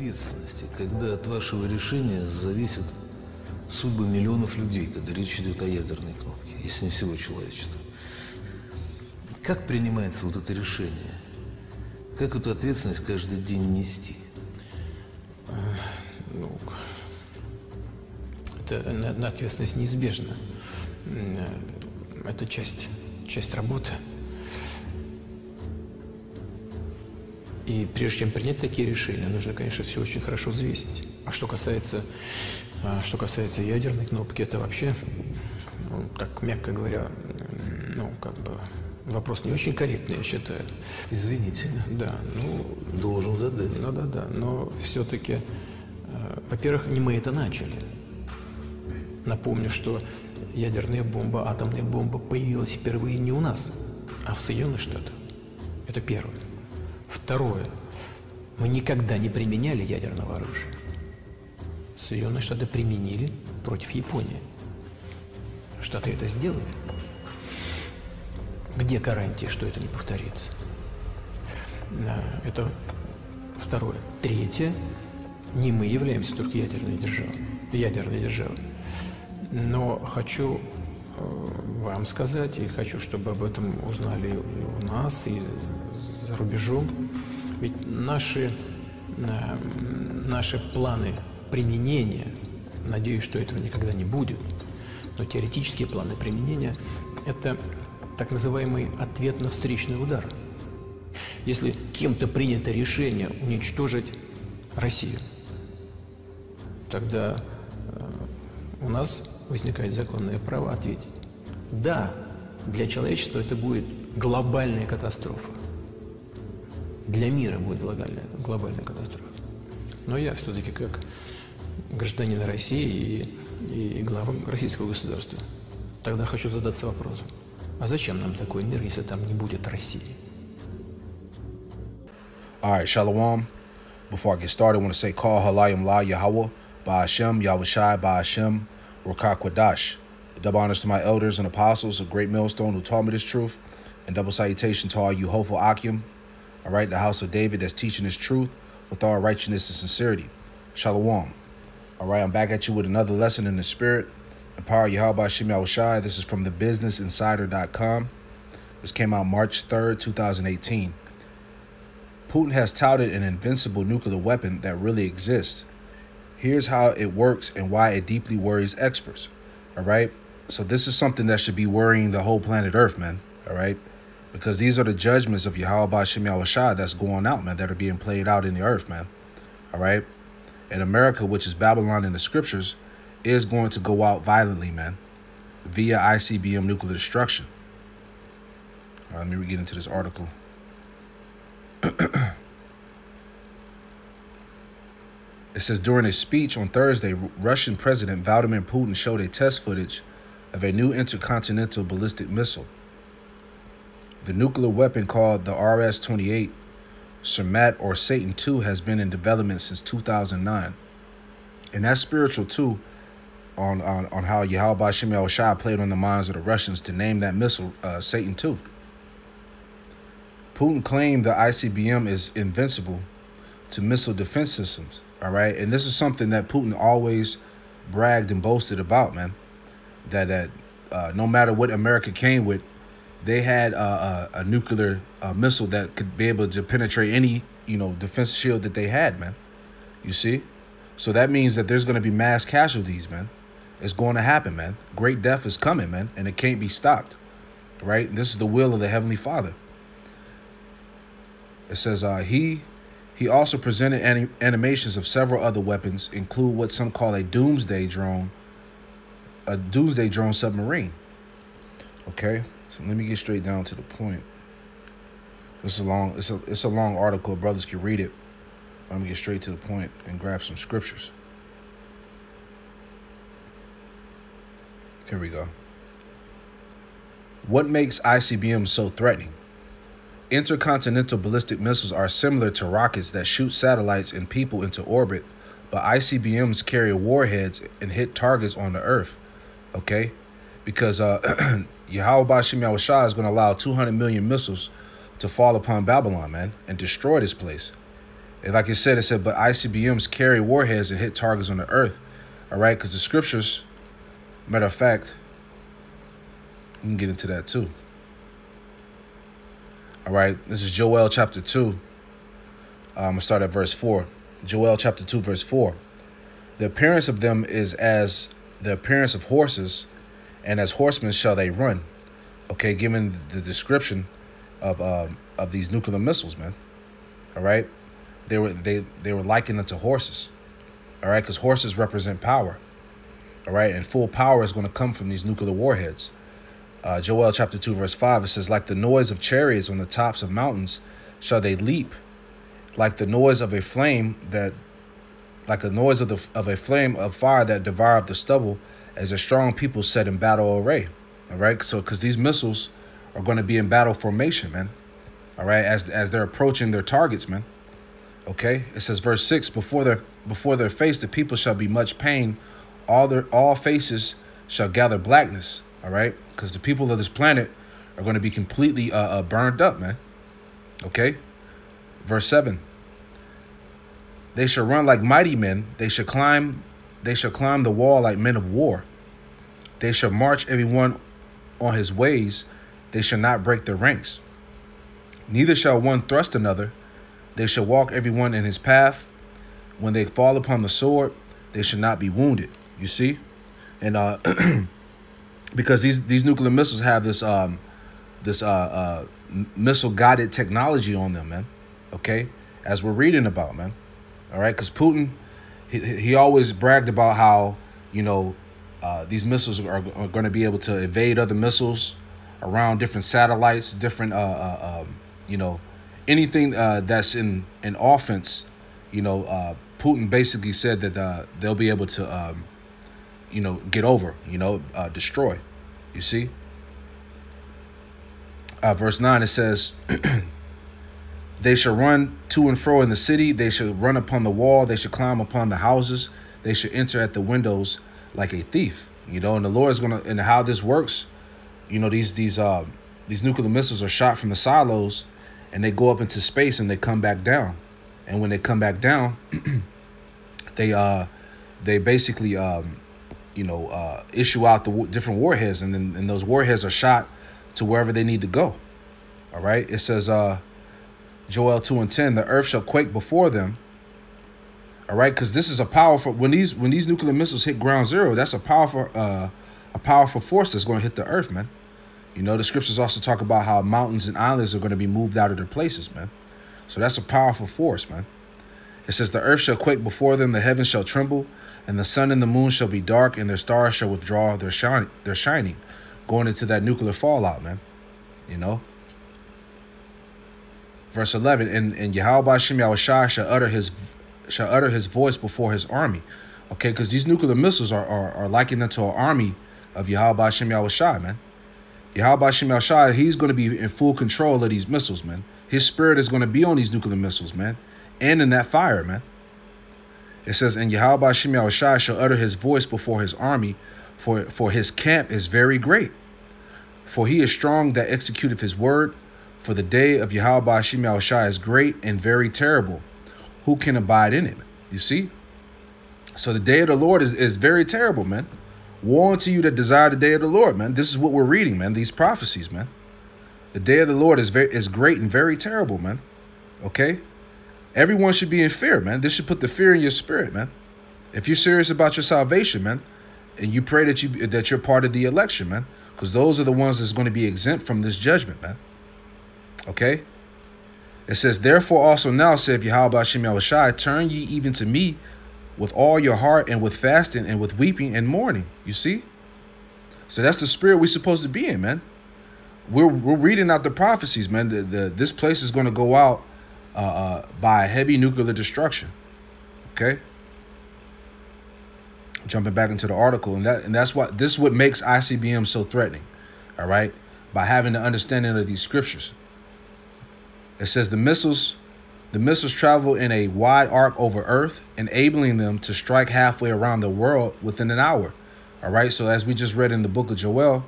ответственности, когда от вашего решения зависят судьбы миллионов людей, когда речь идет о ядерной кнопке, если не всего человечества. Как принимается вот это решение? Как эту ответственность каждый день нести? Ну, это ответственность неизбежна. Это часть работы. И прежде чем принять такие решения, нужно, конечно, все очень хорошо взвесить. А что касается ядерной кнопки, это вообще, ну, так мягко говоря, ну, как бы вопрос не очень корректный, я считаю. Извините. Да, ну... Должен задать. Ну да, но все-таки, во-первых, не мы это начали. Напомню, что ядерная бомба, атомная бомба появилась впервые не у нас, а в Соединенных Штатах. Это первое. Второе. Мы никогда не применяли ядерного оружия. Соединенные Штаты применили против Японии. Штаты это сделали. Где гарантия, что это не повторится? Это второе. Третье. Не мы являемся только ядерной державой. Но хочу вам сказать, и хочу, чтобы об этом узнали и у нас, и за рубежом. Ведь наши планы применения, надеюсь, что этого никогда не будет, но теоретические планы применения – это так называемый ответ на встречный удар. Если кем-то принято решение уничтожить Россию, тогда у нас возникает законное право ответить. Да, для человечества это будет глобальная катастрофа. Для мира будет глобальная катастрофа. Но я все-таки как гражданин России и глава российского государства тогда хочу задаться вопросом. А зачем нам такой мир, если там не будет России? All right, Shalom. Before I get started, I want to say, Call Halayim La Yahweh, Ba'ashem, Yahushai, Ba'ashem, Ruka Kwadash. Double honors to my elders and apostles, a great millstone who taught me this truth, and double salutation to all you hopeful Akim, all right, the house of David that's teaching this truth with all righteousness and sincerity. Shalom. All right, I'm back at you with another lesson in the spirit. And power Yahweh Shem Yahushai. This is from thebusinessinsider.com. This came out March 3rd, 2018. Putin has touted an invincible nuclear weapon that really exists. Here's how it works and why it deeply worries experts. All right. So this is something that should be worrying the whole planet Earth, man. All right. Because these are the judgments of Yahweh Shem Yahushai that's going out, man, that are being played out in the earth, man. All right. And America, which is Babylon in the scriptures, is going to go out violently, man, via ICBM nuclear destruction. All right, let me get into this article. It says, during a speech on Thursday, Russian President Vladimir Putin showed a test footage of a new intercontinental ballistic missile. The nuclear weapon, called the RS-28 Sarmat or Satan II, has been in development since 2009. And that's spiritual too, on how Yahweh Shem Yahushai played on the minds of the Russians to name that missile Satan II. Putin claimed the ICBM is invincible to missile defense systems. All right. And this is something that Putin always bragged and boasted about, man, that no matter what America came with, they had a nuclear missile that could be able to penetrate any, defense shield that they had, man. You see? So that means that there's going to be mass casualties, man. It's going to happen, man. Great death is coming, man, and it can't be stopped, right? And this is the will of the Heavenly Father. It says he also presented animations of several other weapons, include what some call a doomsday drone submarine. Okay, so let me get straight down to the point. This is long. It's a long article. Brothers can read it. Let me get straight to the point and grab some scriptures. Here we go. What makes ICBMs so threatening? Intercontinental ballistic missiles are similar to rockets that shoot satellites and people into orbit, but ICBMs carry warheads and hit targets on the Earth. Okay? Because Yahweh Shem Yahushai is going to allow 200 million missiles to fall upon Babylon, man, and destroy this place. And like it said, but ICBMs carry warheads and hit targets on the earth. All right, because the scriptures, matter of fact, we can get into that too. All right, this is Joel chapter 2. I'm going to start at verse 4. Joel chapter 2, verse 4. The appearance of them is as the appearance of horses, and as horsemen shall they run. Okay, given the description of these nuclear missiles, man. All right, they were likened unto horses. All right, because horses represent power. All right, and full power is going to come from these nuclear warheads. Joel chapter 2, verse 5, it says, like the noise of chariots on the tops of mountains shall they leap, like the noise of a flame like a noise of a flame of fire that devoureth the stubble, as a strong people set in battle array. All right, so because these missiles are going to be in battle formation, man. All right, as they're approaching their targets, man. Okay, it says verse 6, before their face the people shall be much pain, all faces shall gather blackness. All right, because the people of this planet are going to be completely burned up, man. Okay, verse 7. They shall run like mighty men. They shall climb the wall like men of war. They shall march every one on his ways. They shall not break their ranks. Neither shall one thrust another. They shall walk every one in his path. When they fall upon the sword, they shall not be wounded. You see, and because these nuclear missiles have this missile guided technology on them, man. Okay, as we're reading about, man. All right, because Putin, he always bragged about how, you know, these missiles are going to be able to evade other missiles around different satellites, different you know, anything that's in offense. You know, Putin basically said that they'll be able to you know, get over, you know, destroy. You see? Verse 9, it says, they shall run to and fro in the city. They shall run upon the wall. They shall climb upon the houses. They shall enter at the windows like a thief. You know, and the Lord is going to, and how this works, you know, these nuclear missiles are shot from the silos and they go up into space and they come back down. And when they come back down, they basically, you know, issue out the different warheads, and those warheads are shot to wherever they need to go. All right. It says, Joel 2:10, the earth shall quake before them. All right, because this is a powerful, when these nuclear missiles hit ground zero, that's a powerful force that's going to hit the earth, man. You know, the scriptures also talk about how mountains and islands are going to be moved out of their places, man. So that's a powerful force, man. It says the earth shall quake before them, the heavens shall tremble, and the sun and the moon shall be dark, and their stars shall withdraw their shining, going into that nuclear fallout, man. You know. Verse 11, and Yahweh Shem Yahushai shall utter his voice before his army. Okay, because these nuclear missiles are likened unto an army of Yahweh Shem Yahushai, man. Yahweh Shem Yahushai, he's going to be in full control of these missiles, man. His spirit is going to be on these nuclear missiles, man, and in that fire, man. It says, and Yahweh Shem Yahushai shall utter his voice before his army, for his camp is very great. For he is strong that executeth his word. For the day of Yahweh Shem Yahushai is great and very terrible. Who can abide in it? You see? So the day of the Lord is very terrible, man. Woe unto you that desire the day of the Lord, man. This is what we're reading, man. These prophecies, man. The day of the Lord is great and very terrible, man. Okay? Everyone should be in fear, man. This should put the fear in your spirit, man. If you're serious about your salvation, man, and you pray that you're part of the election, man, because those are the ones that's going to be exempt from this judgment, man. Okay? It says, therefore also now, saith Yahweh Shem Yahushai, turn ye even to me with all your heart and with fasting and with weeping and mourning. You see? So that's the spirit we're supposed to be in, man. We're reading out the prophecies, man. This place is going to go out by heavy nuclear destruction. Okay? Jumping back into the article, and this is what makes ICBM so threatening. All right? By having the understanding of these scriptures. It says the missiles travel in a wide arc over Earth, enabling them to strike halfway around the world within an hour. All right. So as we just read in the book of Joel,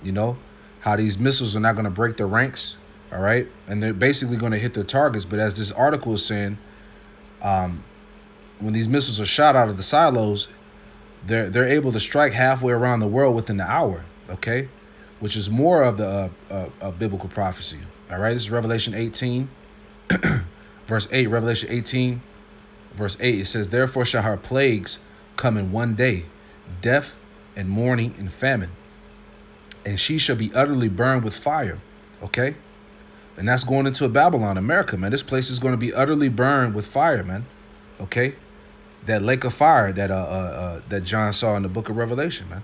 you know, how these missiles are not going to break their ranks. All right. And they're basically going to hit their targets. But as this article is saying, when these missiles are shot out of the silos, they're able to strike halfway around the world within the hour, okay? Which is more of the biblical prophecy, all right? This is Revelation 18, verse 8. Revelation 18, verse 8, it says, therefore shall her plagues come in one day, death and mourning and famine, and she shall be utterly burned with fire, okay? And that's going into Babylon, America, man. This place is going to be utterly burned with fire, man, okay? That lake of fire that John saw in the book of Revelation, man.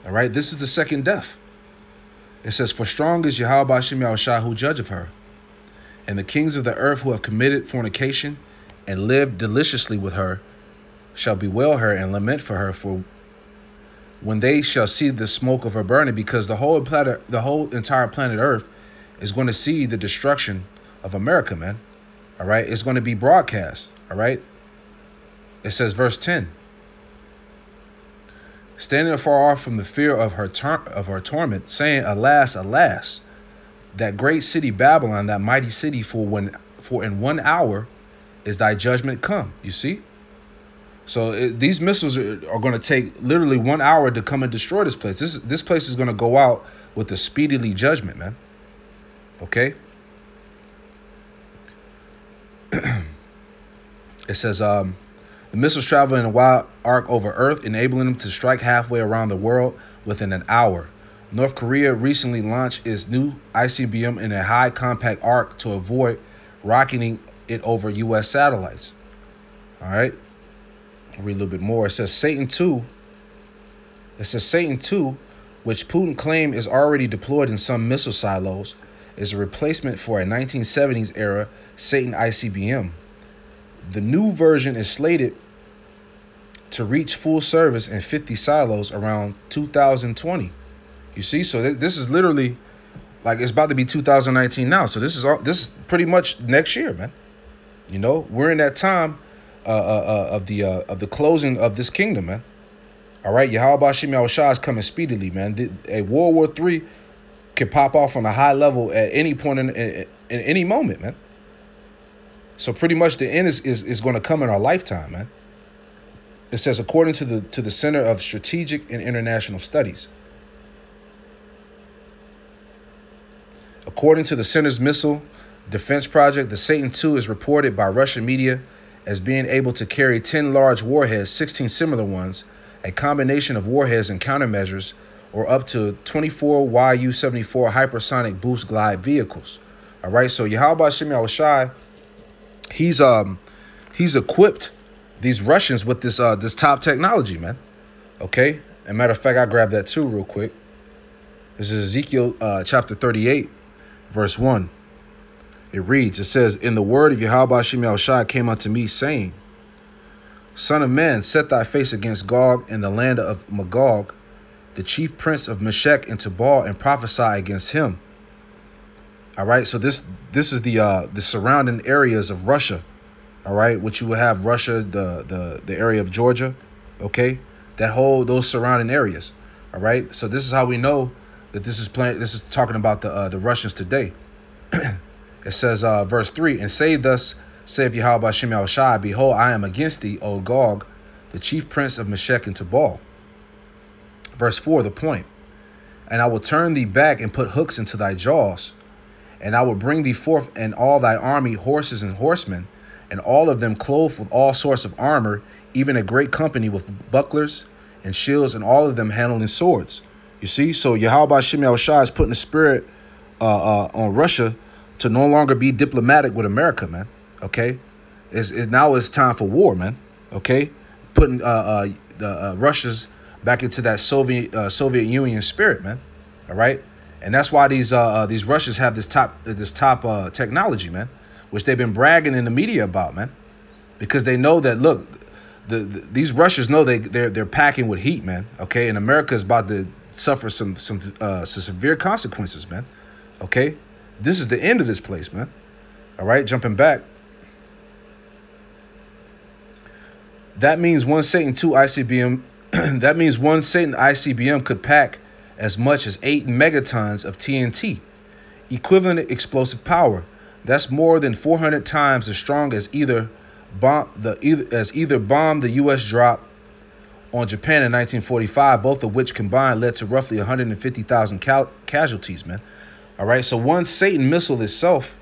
All right, this is the second death. It says, for strong is Yahweh Ba'ashem Yahushua who judgeth her, and the kings of the earth who have committed fornication and lived deliciously with her shall bewail her and lament for her, for when they shall see the smoke of her burning, because the whole entire planet Earth is going to see the destruction of America, man. All right, it's going to be broadcast. All right. It says, verse 10, standing afar off from the fear of her torment, saying, alas, alas, that great city Babylon, that mighty city, for in 1 hour is thy judgment come. You see? So these missiles are going to take literally 1 hour to come and destroy this place. This place is going to go out with a speedily judgment, man. Okay? It says, the missiles travel in a wide arc over Earth, enabling them to strike halfway around the world within an hour. North Korea recently launched its new ICBM in a high compact arc to avoid rocketing it over U.S. satellites. All right. I'll read a little bit more. It says Satan 2. It says Satan 2, which Putin claimed is already deployed in some missile silos, is a replacement for a 1970s era Satan ICBM. The new version is slated to reach full service in 50 silos around 2020. You see, so this is literally like it's about to be 2019 now. So this is pretty much next year, man. You know, we're in that time of the closing of this kingdom, man. All right, Yahweh Ba'ashem Yahushua is coming speedily, man. A World War III could pop off on a high level at any point in any moment, man. So pretty much the end is going to come in our lifetime, man. It says, according to the Center of Strategic and International Studies. According to the center's missile defense project, the Satan II is reported by Russian media as being able to carry 10 large warheads, 16 similar ones, a combination of warheads and countermeasures, or up to 24 Yu-74 hypersonic boost glide vehicles. All right, so Yahweh Ba'ashem Yahushua, he's equipped these Russians with this top technology, man. Okay, as a matter of fact, I grabbed that too real quick. This is Ezekiel chapter 38, verse 1. It reads, it says, in the word of Yahweh Ba'ashem Yahushua came unto me, saying, Son of man, set thy face against Gog in the land of Magog, the chief prince of Meshech and Tubal, and prophesy against him. All right, so this is the surrounding areas of Russia. All right, which you will have Russia, the area of Georgia, okay, those surrounding areas. All right, so this is how we know that this is talking about the Russians today. It says, verse 3, and say thus, saith Yahweh Ba'ashem Yahushua, behold, I am against thee, O Gog, the chief prince of Meshech and Tubal. Verse 4, the point, and I will turn thee back and put hooks into thy jaws, and I will bring thee forth and all thy army, horses and horsemen, and all of them clothed with all sorts of armor, even a great company with bucklers and shields, and all of them handling swords. You see, so Yahweh Ba'ashem Yahushua is putting the spirit on Russia to no longer be diplomatic with America, man. Okay, now it's time for war, man. Okay, putting Russia's back into that Soviet Union spirit, man. All right, and that's why these Russians have this top technology, man, which they've been bragging in the media about, man, because they know that look, these Russians know they're packing with heat, man. Okay, and America is about to suffer some severe consequences, man. Okay, this is the end of this place, man. All right, jumping back. That means one Satan II ICBM. That means one Satan ICBM could pack as much as 8 megatons of TNT, equivalent explosive power. That's more than 400 times as strong as either either bomb the U.S. dropped on Japan in 1945, both of which combined led to roughly 150,000 casualties, man. All right, so one Satan missile itself,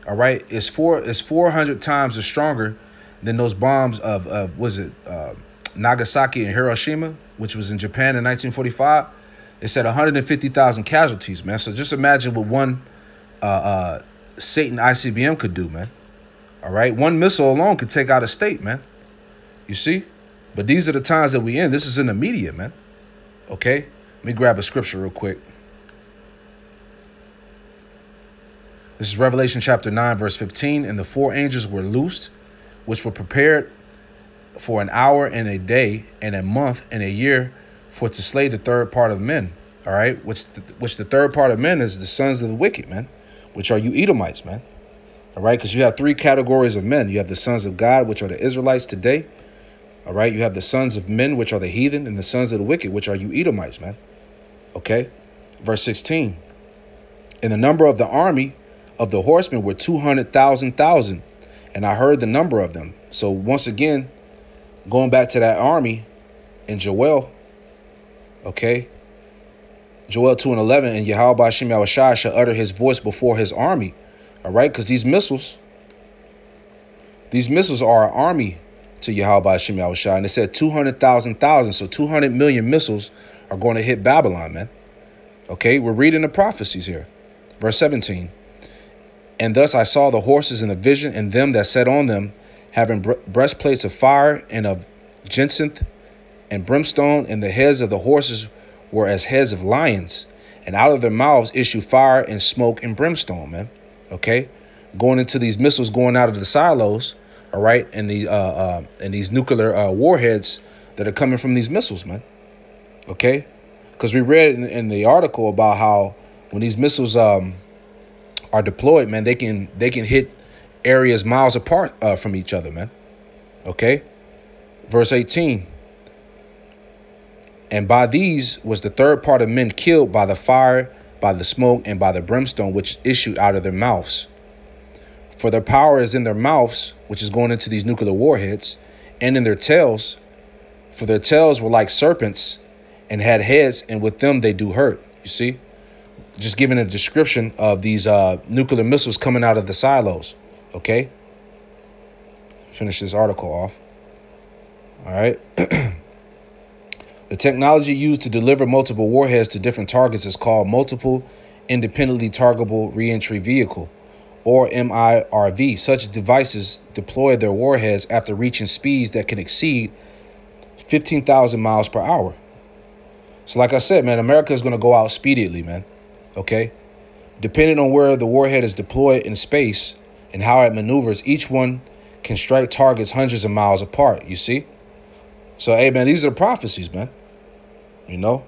all right, is 400 times as stronger than those bombs of Nagasaki and Hiroshima, which was in Japan in 1945. It said 150,000 casualties, man. So just imagine what one Satan ICBM could do, man. All right, one missile alone could take out a state, man. You see? But these are the times that we in. This is in the media, man. Okay? Let me grab a scripture real quick. This is Revelation chapter 9, verse 15. And the four angels were loosed, which were prepared for an hour and a day and a month and a year for to slay the third part of men. All right? Which the third part of men is the sons of the wicked, man. Which are you Edomites, man. All right? Because you have three categories of men. You have the sons of God, which are the Israelites today. All right? You have the sons of men, which are the heathen, and the sons of the wicked, which are you Edomites, man. Okay? Verse 16. And the number of the army of the horsemen were 200,000, and I heard the number of them. So once again, going back to that army in Joel, okay, Joel 2:11, and Yahweh Ba'ashem Yahushai shall utter his voice before his army, all right, because these missiles are an army to Yahweh Ba'ashem Yahushai, and it said 200,000, so 200 million missiles are going to hit Babylon, man. Okay, we're reading the prophecies here. Verse 17. And thus I saw the horses in the vision, and them that sat on them, having breastplates of fire and of jacinth and brimstone, and the heads of the horses were as heads of lions, and out of their mouths issue fire and smoke and brimstone, man. Okay, going into these missiles going out of the silos, all right, and these nuclear warheads that are coming from these missiles, man. Okay, because we read in the article about how when these missiles are deployed, man, they can hit areas miles apart from each other, man. Okay, verse 18. And by these was the third part of men killed by the fire, by the smoke, and by the brimstone which issued out of their mouths. For their power is in their mouths, which is going into these nuclear warheads, and in their tails. For their tails were like serpents and had heads, and with them they do hurt. You see? Just giving a description of these nuclear missiles coming out of the silos. Okay? Finish this article off. All right. The technology used to deliver multiple warheads to different targets is called Multiple Independently Targetable Reentry Vehicle, or MIRV. Such devices deploy their warheads after reaching speeds that can exceed 15,000 miles per hour. So like I said, man, America is going to go out speedily, man. Okay? Depending on where the warhead is deployed in space and how it maneuvers, each one can strike targets hundreds of miles apart, you see? So, hey, man, these are the prophecies, man. You know?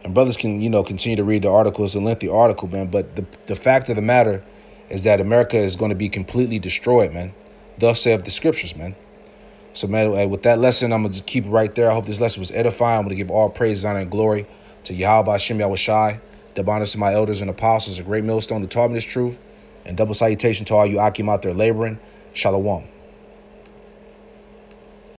And brothers can, continue to read the article. It's a lengthy article, man. But the fact of the matter is that America is going to be completely destroyed, man. Thus saith the scriptures, man. So, man, with that lesson, I'm going to just keep it right there. I hope this lesson was edifying. I'm going to give all praise, honor, and glory to Yahweh Ba'ashem Yahushai. Double honors to my elders and apostles, a great millstone who taught me this truth. And double salutation to all you Akim out there laboring. Shalom.